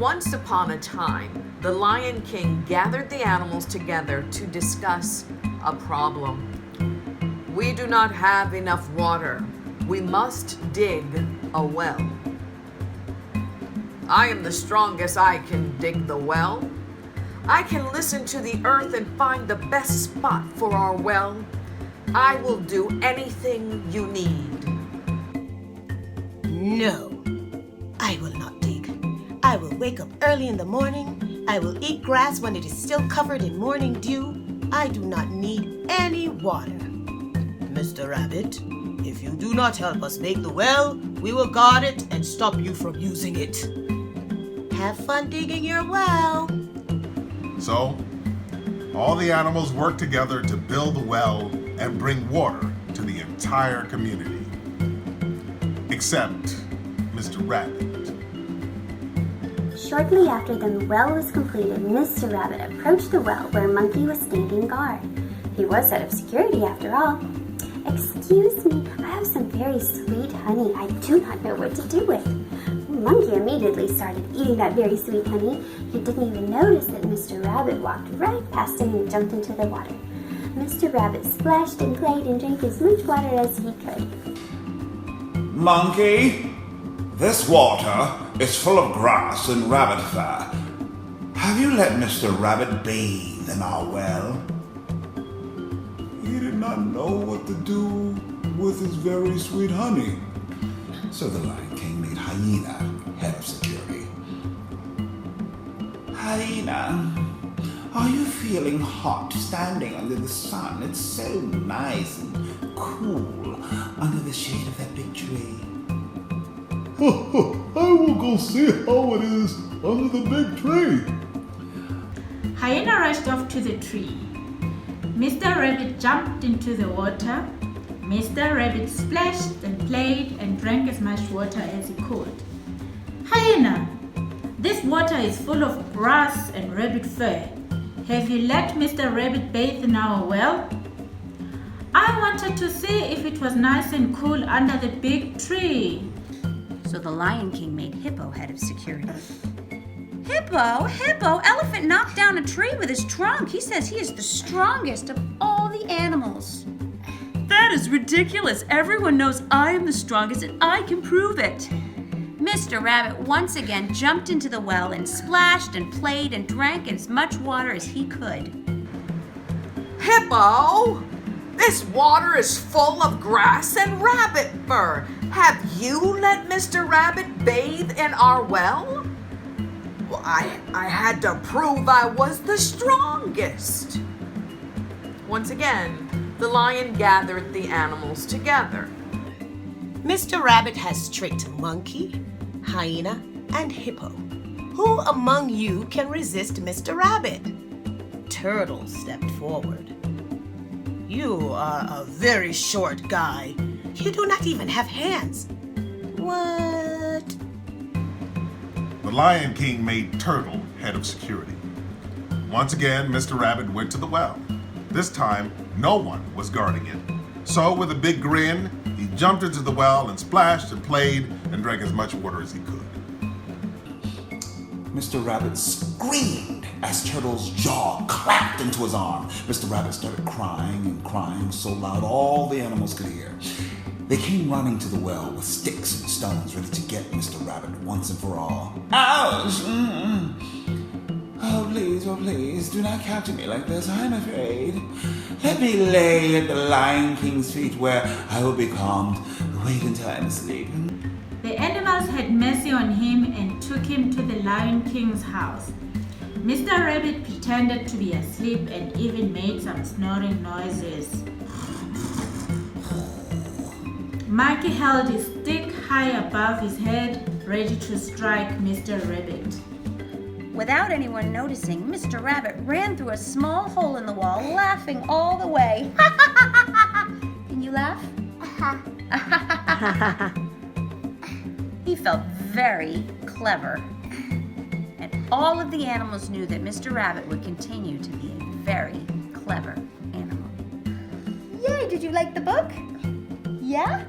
Once upon a time, the Lion King gathered the animals together to discuss a problem. We do not have enough water. We must dig a well. I am the strongest. I can dig the well. I can listen to the earth and find the best spot for our well. I will do anything you need. No, I will not dig. I will wake up early in the morning. I will eat grass when it is still covered in morning dew. I do not need any water. Mr. Rabbit, if you do not help us make the well, we will guard it and stop you from using it. Have fun digging your well. So, all the animals worked together to build the well and bring water to the entire community. Except Mr. Rabbit. Shortly after the well was completed, Mr. Rabbit approached the well where Monkey was standing guard. He was head of security after all. Excuse me, I have some very sweet honey I do not know what to do with. Monkey immediately started eating that very sweet honey. He didn't even notice that Mr. Rabbit walked right past him and jumped into the water. Mr. Rabbit splashed and played and drank as much water as he could. Monkey, this water is full of grass and rabbit fur. Have you let Mr. Rabbit bathe in our well? He did not know what to do with his very sweet honey. So the Lion King made Hyena head of security. Hyena, are you feeling hot standing under the sun? It's so nice and cool under the shade of that big tree. I will go see how it is under the big tree. Hyena rushed off to the tree. Mr. Rabbit jumped into the water. Mr. Rabbit splashed and played and drank as much water as he could. Hyena, this water is full of grass and rabbit fur. Have you let Mr. Rabbit bathe in our well? I wanted to see if it was nice and cool under the big tree. So the Lion King made Hippo head of security. Hippo, elephant knocked down a tree with his trunk. He says he is the strongest of all the animals. That is ridiculous. Everyone knows I am the strongest and I can prove it. Mr. Rabbit once again jumped into the well and splashed and played and drank as much water as he could. Hippo, this water is full of grass and rabbit fur. Have you let Mr. Rabbit bathe in our well? Well, I had to prove I was the strongest. Once again, the lion gathered the animals together. Mr. Rabbit has tricked Monkey, Hyena, and Hippo. Who among you can resist Mr. Rabbit? Turtle stepped forward. You are a very short guy. You do not even have hands. What? The Lion King made Turtle head of security. Once again, Mr. Rabbit went to the well. This time, no one was guarding it. So, with a big grin, he jumped into the well and splashed and played and drank as much water as he could. Mr. Rabbit screamed as Turtle's jaw clapped into his arm. Mr. Rabbit started crying and crying so loud all the animals could hear. They came running to the well with sticks and stones ready to get Mr. Rabbit once and for all. Ouch! Oh, please, do not capture me like this. I'm afraid. Let me lay at the Lion King's feet where I will be calmed. Wait until I'm asleep. The animals had mercy on him and took him to the Lion King's house. Mr. Rabbit pretended to be asleep and even made some snoring noises. Monkey held his stick high above his head, ready to strike Mr. Rabbit. Without anyone noticing, Mr. Rabbit ran through a small hole in the wall, laughing all the way. Can you laugh? He felt very clever. And all of the animals knew that Mr. Rabbit would continue to be a very clever animal. Yay, did you like the book? Yeah?